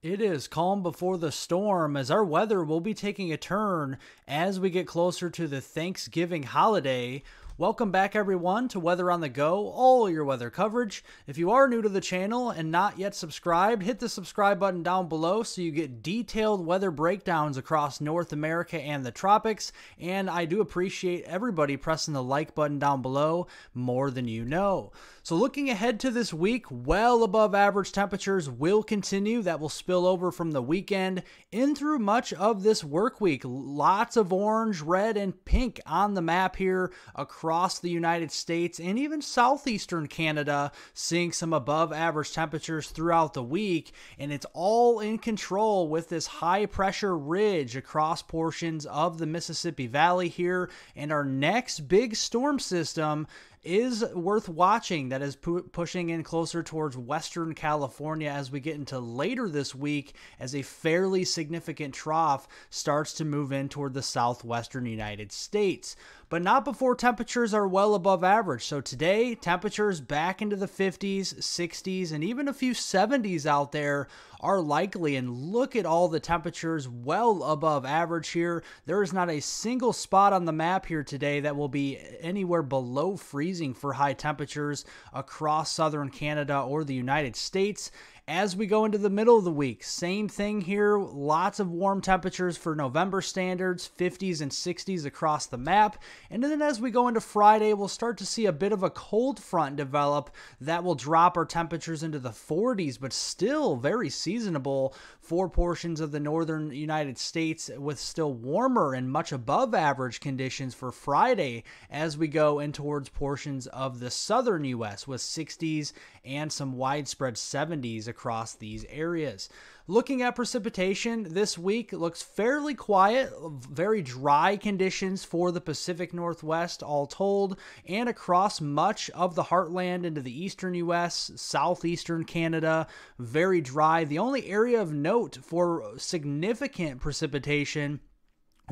It is calm before the storm as our weather will be taking a turn as we get closer to the Thanksgiving holiday. Welcome back, everyone, to Weather on the Go, all your weather coverage. If you are new to the channel and not yet subscribed, hit the subscribe button down below so you get detailed weather breakdowns across North America and the tropics. And I do appreciate everybody pressing the like button down below more than you know. So looking ahead to this week, well above average temperatures will continue. That will spill over from the weekend in through much of this work week. Lots of orange, red, and pink on the map here across the United States and even southeastern Canada, seeing some above average temperatures throughout the week. And it's all in control with this high pressure ridge across portions of the Mississippi Valley here. And our next big storm system is worth watching that is pushing in closer towards Western California as we get into later this week, as a fairly significant trough starts to move in toward the southwestern United States. But not before temperatures are well above average. So today, temperatures back into the 50s, 60s, and even a few 70s out there are likely. And look at all the temperatures well above average here. There is not a single spot on the map here today that will be anywhere below freezing for high temperatures across southern Canada or the United States. As we go into the middle of the week, same thing here. Lots of warm temperatures for November standards, 50s and 60s across the map. And then as we go into Friday, we'll start to see a bit of a cold front develop that will drop our temperatures into the 40s, but still very seasonable for portions of the northern United States, with still warmer and much above average conditions for Friday as we go in towards portions of the southern U.S. with 60s and some widespread 70s across these areas. Looking at precipitation this week, looks fairly quiet, very dry conditions for the Pacific Northwest all told, and across much of the heartland into the eastern U.S., southeastern Canada, very dry. The only area of note for significant precipitation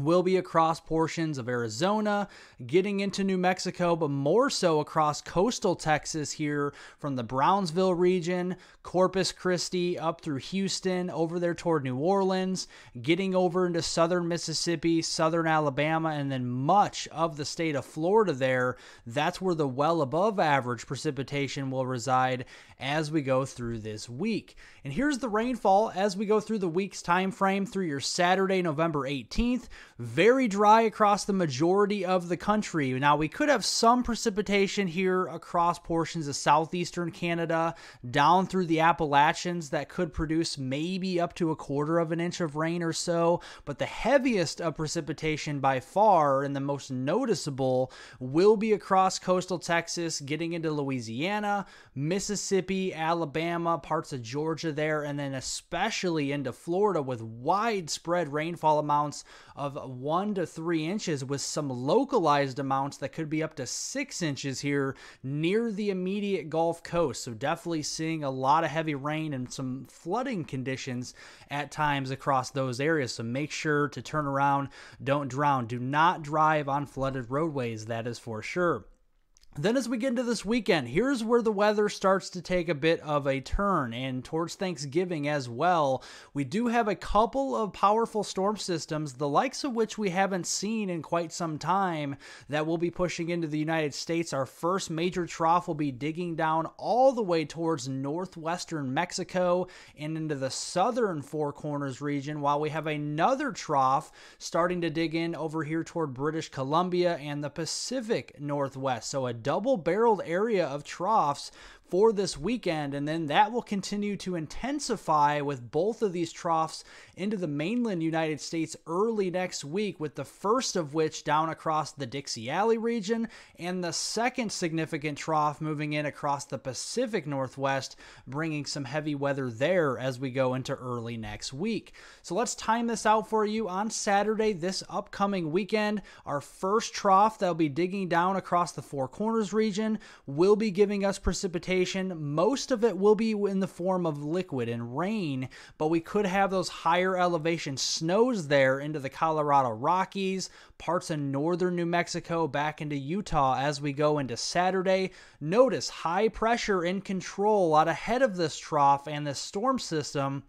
will be across portions of Arizona, getting into New Mexico, but more so across coastal Texas here from the Brownsville region, Corpus Christi, up through Houston, over there toward New Orleans, getting over into southern Mississippi, southern Alabama, and then much of the state of Florida there. That's where the well above average precipitation will reside as we go through this week. And here's the rainfall as we go through the week's time frame through your Saturday, November 18th. Very dry across the majority of the country. Now, we could have some precipitation here across portions of southeastern Canada, down through the Appalachians, that could produce maybe up to 1/4 of an inch of rain or so. But the heaviest of precipitation by far and the most noticeable will be across coastal Texas, getting into Louisiana, Mississippi, Alabama, parts of Georgia there, and then especially into Florida, with widespread rainfall amounts of 1 to 3 inches, with some localized amounts that could be up to 6 inches here near the immediate Gulf Coast. So definitely seeing a lot of heavy rain and some flooding conditions at times across those areas. So make sure to turn around, don't drown. Do not drive on flooded roadways, that is for sure. Then as we get into this weekend, here's where the weather starts to take a bit of a turn, and towards Thanksgiving as well. We do have a couple of powerful storm systems, the likes of which we haven't seen in quite some time, that will be pushing into the United States. Our first major trough will be digging down all the way towards northwestern Mexico and into the southern Four Corners region, while we have another trough starting to dig in over here toward British Columbia and the Pacific Northwest. So a double-barreled area of troughs for this weekend, and then that will continue to intensify with both of these troughs into the mainland United States early next week, with the first of which down across the Dixie Alley region, and the second significant trough moving in across the Pacific Northwest, bringing some heavy weather there as we go into early next week. So let's time this out for you. On Saturday, this upcoming weekend, our first trough that will be digging down across the Four Corners region will be giving us precipitation. Most of it will be in the form of liquid and rain, but we could have those higher elevation snows there into the Colorado Rockies, parts of northern New Mexico, back into Utah as we go into Saturday. Notice high pressure in control out ahead of this trough and this storm system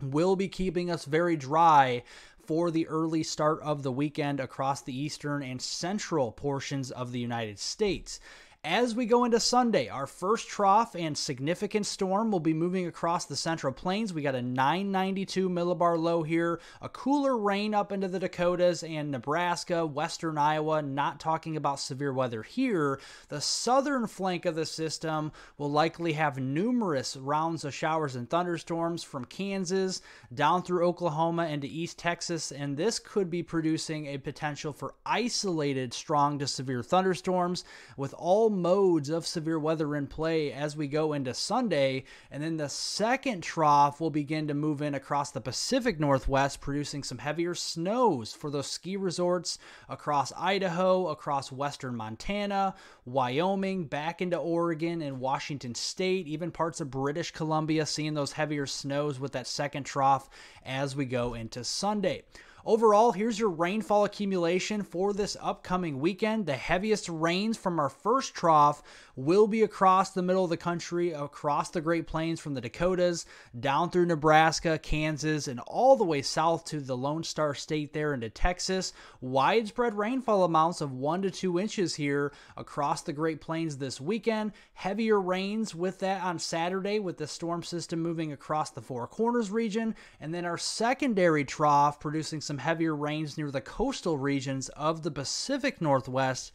will be keeping us very dry for the early start of the weekend across the eastern and central portions of the United States. As we go into Sunday, our first trough and significant storm will be moving across the Central Plains. We got a 992 millibar low here, a cooler rain up into the Dakotas and Nebraska, western Iowa, not talking about severe weather here. The southern flank of the system will likely have numerous rounds of showers and thunderstorms from Kansas down through Oklahoma into East Texas, and this could be producing a potential for isolated strong to severe thunderstorms with all modes of severe weather in play as we go into Sunday. And then the second trough will begin to move in across the Pacific Northwest, producing some heavier snows for those ski resorts across Idaho, across western Montana, Wyoming, back into Oregon and Washington State, even parts of British Columbia, seeing those heavier snows with that second trough as we go into Sunday. Overall, here's your rainfall accumulation for this upcoming weekend. The heaviest rains from our first trough will be across the middle of the country, across the Great Plains from the Dakotas, down through Nebraska, Kansas, and all the way south to the Lone Star State there into Texas. Widespread rainfall amounts of 1 to 2 inches here across the Great Plains this weekend. Heavier rains with that on Saturday with the storm system moving across the Four Corners region. And then our secondary trough producing some heavier rains near the coastal regions of the Pacific Northwest,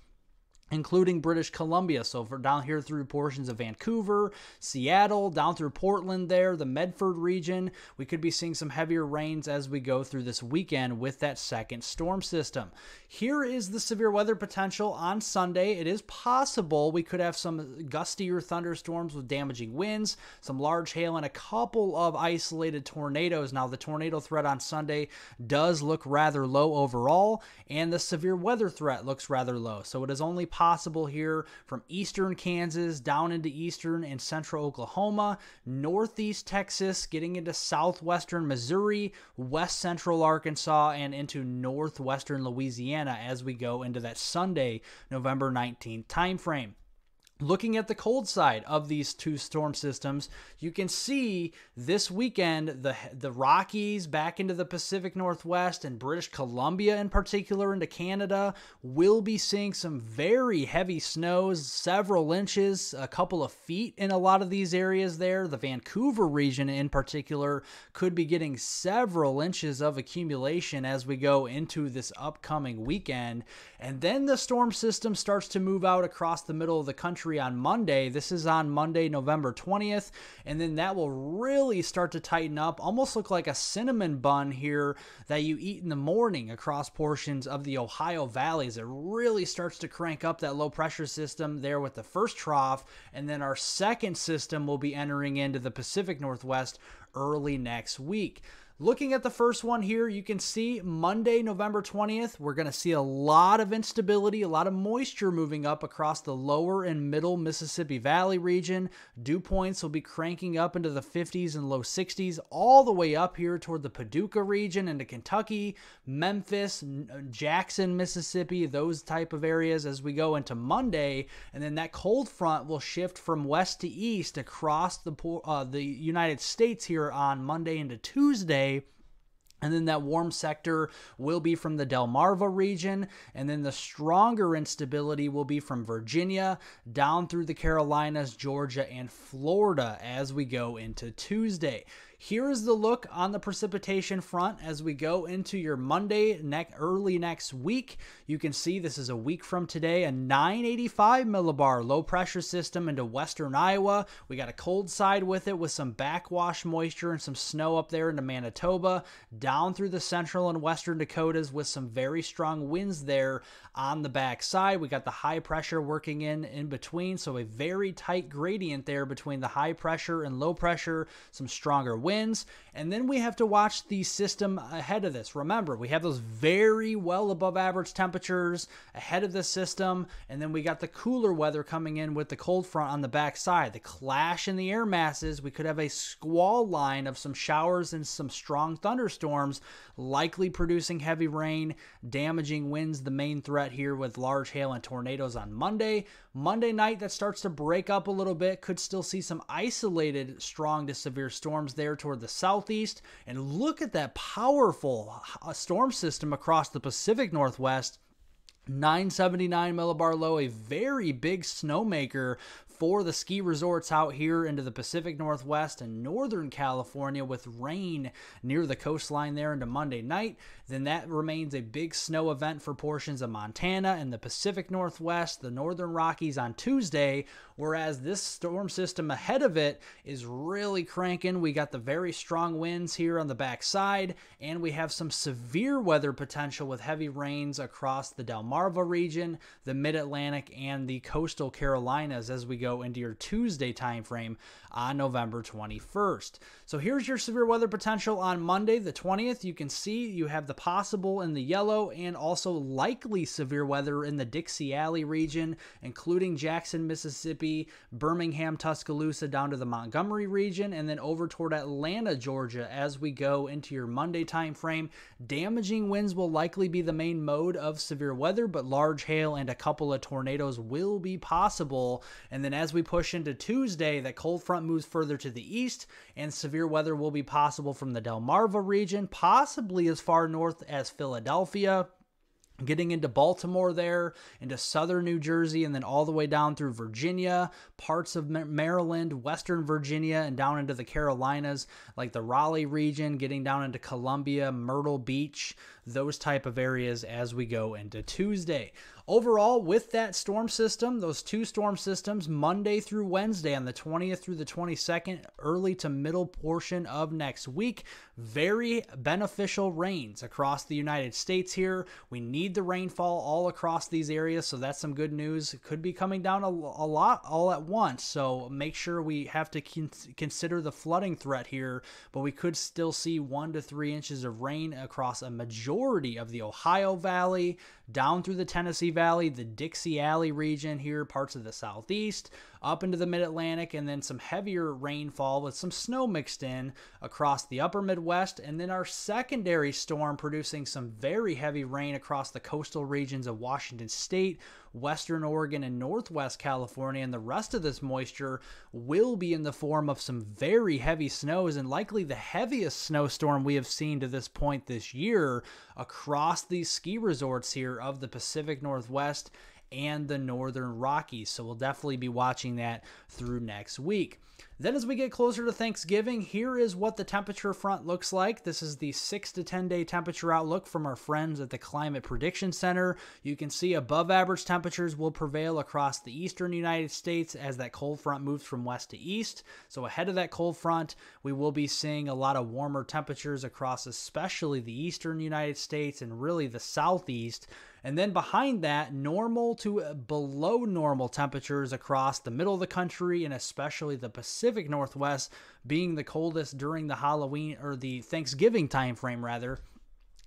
including British Columbia. So for down here through portions of Vancouver, Seattle, down through Portland there, the Medford region, we could be seeing some heavier rains as we go through this weekend with that second storm system. Here is the severe weather potential on Sunday. It is possible we could have some gustier thunderstorms with damaging winds, some large hail, and a couple of isolated tornadoes. Now, the tornado threat on Sunday does look rather low overall, and the severe weather threat looks rather low. So it is only possible here from eastern Kansas down into eastern and central Oklahoma, northeast Texas, getting into southwestern Missouri, west central Arkansas, and into northwestern Louisiana as we go into that Sunday, November 19th timeframe. Looking at the cold side of these two storm systems, you can see this weekend the Rockies back into the Pacific Northwest and British Columbia in particular into Canada will be seeing some very heavy snows, several inches, a couple of feet in a lot of these areas there. The Vancouver region in particular could be getting several inches of accumulation as we go into this upcoming weekend. And then the storm system starts to move out across the middle of the country on Monday. This is on Monday, November 20th, and then that will really start to tighten up, almost look like a cinnamon bun here that you eat in the morning across portions of the Ohio valleys. It really starts to crank up that low pressure system there with the first trough, and then our second system will be entering into the Pacific Northwest early next week. Looking at the first one here, you can see Monday, November 20th, we're going to see a lot of instability, a lot of moisture moving up across the lower and middle Mississippi Valley region. Dew points will be cranking up into the 50s and low 60s, all the way up here toward the Paducah region into Kentucky, Memphis, Jackson, Mississippi, those type of areas as we go into Monday. And then that cold front will shift from west to east across the United States here on Monday into Tuesday. And then that warm sector will be from the Delmarva region. And then the stronger instability will be from Virginia down through the Carolinas, Georgia, and Florida as we go into Tuesday. Here is the look on the precipitation front as we go into your Monday, early next week. You can see this is a week from today, a 985 millibar low pressure system into western Iowa. We got a cold side with it with some backwash moisture and some snow up there into Manitoba, down through the central and western Dakotas with some very strong winds there on the back side. We got the high pressure working in between, so a very tight gradient there between the high pressure and low pressure, some stronger winds. And then we have to watch the system ahead of this. Remember, we have those very well above average temperatures ahead of the system, and then we got the cooler weather coming in with the cold front on the backside. The clash in the air masses, we could have a squall line of some showers and some strong thunderstorms, likely producing heavy rain, damaging winds, the main threat here with large hail and tornadoes on Monday. Monday night, that starts to break up a little bit. Could still see some isolated strong to severe storms there toward the southeast. And look at that powerful storm system across the Pacific Northwest. 979 millibar low, a very big snowmaker for the ski resorts out here into the Pacific Northwest and Northern California, with rain near the coastline there into Monday night. Then that remains a big snow event for portions of Montana and the Pacific Northwest, the Northern Rockies on Tuesday, whereas this storm system ahead of it is really cranking. We got the very strong winds here on the backside, and we have some severe weather potential with heavy rains across the Delmarva region, the Mid-Atlantic, and the coastal Carolinas as we go into your Tuesday timeframe on November 21st. So here's your severe weather potential on Monday, the 20th. You can see you have the possible in the yellow and also likely severe weather in the Dixie Alley region, including Jackson, Mississippi, Birmingham, Tuscaloosa, down to the Montgomery region, and then over toward Atlanta, Georgia as we go into your Monday timeframe. Damaging winds will likely be the main mode of severe weather, but large hail and a couple of tornadoes will be possible. And then as we push into Tuesday, that cold front moves further to the east, and severe weather will be possible from the Delmarva region, possibly as far north as Philadelphia, getting into Baltimore there, into southern New Jersey, and then all the way down through Virginia, parts of Maryland, western Virginia, and down into the Carolinas, like the Raleigh region, getting down into Columbia, Myrtle Beach, those type of areas as we go into Tuesday. Overall, with that storm system, those two storm systems, Monday through Wednesday on the 20th through the 22nd, early to middle portion of next week, very beneficial rains across the United States here. We need the rainfall all across these areas, so that's some good news. It could be coming down a lot all at once, so make sure we have to consider the flooding threat here, but we could still see 1 to 3 inches of rain across a majority of the Ohio Valley, down through the Tennessee Valley, the Dixie Alley region here, parts of the southeast, up into the Mid-Atlantic, and then some heavier rainfall with some snow mixed in across the upper Midwest, and then our secondary storm producing some very heavy rain across the coastal regions of Washington State, Western Oregon, and Northwest California. And the rest of this moisture will be in the form of some very heavy snows, and likely the heaviest snowstorm we have seen to this point this year across these ski resorts here of the Pacific Northwest and the Northern Rockies. So we'll definitely be watching that through next week. Then as we get closer to Thanksgiving, here is what the temperature front looks like. This is the 6 to 10 day temperature outlook from our friends at the Climate Prediction Center. You can see above average temperatures will prevail across the eastern United States as that cold front moves from west to east. So ahead of that cold front, we will be seeing a lot of warmer temperatures across especially the eastern United States and really the southeast. And then behind that, normal to below normal temperatures across the middle of the country and especially the Pacific Northwest, being the coldest during the Halloween or the Thanksgiving time frame rather.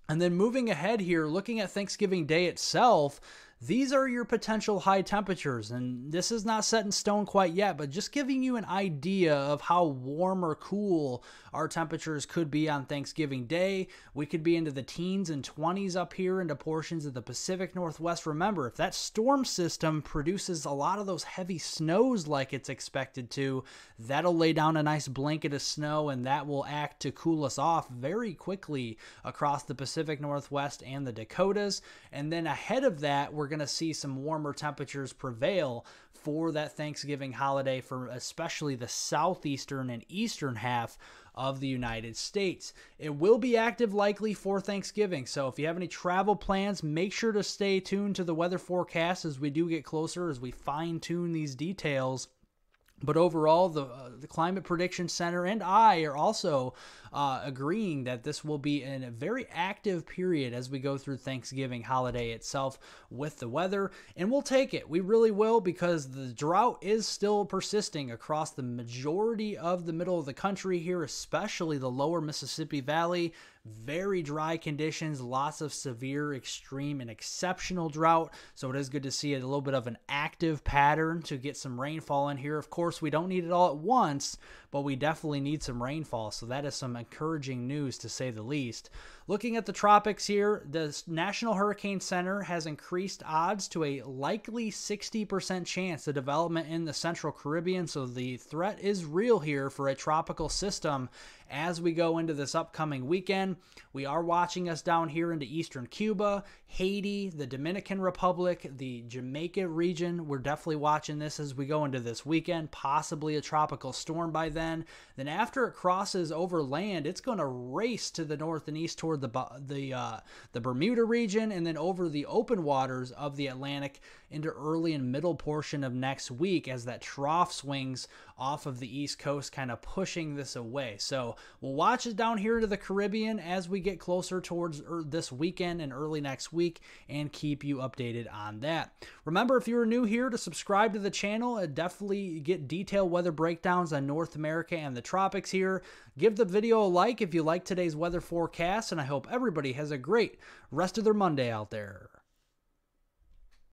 And then moving ahead here, looking at Thanksgiving Day itself, these are your potential high temperatures, and this is not set in stone quite yet, but just giving you an idea of how warm or cool our temperatures could be on Thanksgiving Day. We could be into the teens and 20s up here into portions of the Pacific Northwest. Remember, if that storm system produces a lot of those heavy snows like it's expected to, that'll lay down a nice blanket of snow, and that will act to cool us off very quickly across the Pacific Northwest and the Dakotas. And then ahead of that, we're going to see some warmer temperatures prevail for that Thanksgiving holiday for especially the southeastern and eastern half of the United States. It will be active likely for Thanksgiving, so if you have any travel plans, make sure to stay tuned to the weather forecast as we do get closer, as we fine-tune these details. But overall, the Climate Prediction Center and I are also agreeing that this will be in a very active period as we go through Thanksgiving holiday itself with the weather. And we'll take it. We really will, because the drought is still persisting across the majority of the middle of the country here, especially the lower Mississippi Valley. Very dry conditions, lots of severe, extreme, and exceptional drought. So it is good to see a little bit of an active pattern to get some rainfall in here. Of course, we don't need it all at once, but we definitely need some rainfall. So that is some encouraging news to say the least. Looking at the tropics here, the National Hurricane Center has increased odds to a likely 60% chance of development in the Central Caribbean, so the threat is real here for a tropical system as we go into this upcoming weekend. We are watching us down here into eastern Cuba, Haiti, the Dominican Republic, the Jamaica region. We're definitely watching this as we go into this weekend, possibly a tropical storm by then. Then after it crosses over land, it's going to race to the north and east toward the Bermuda region, and then over the open waters of the Atlantic into early and middle portion of next week as that trough swings off of the East Coast, kind of pushing this away. So we'll watch it down here to the Caribbean as we get closer towards this weekend and early next week, and keep you updated on that. Remember, if you're new here, to subscribe to the channel and definitely get detailed weather breakdowns on North America and the tropics here. Give the video a like if you like today's weather forecast, and I hope everybody has a great rest of their Monday out there.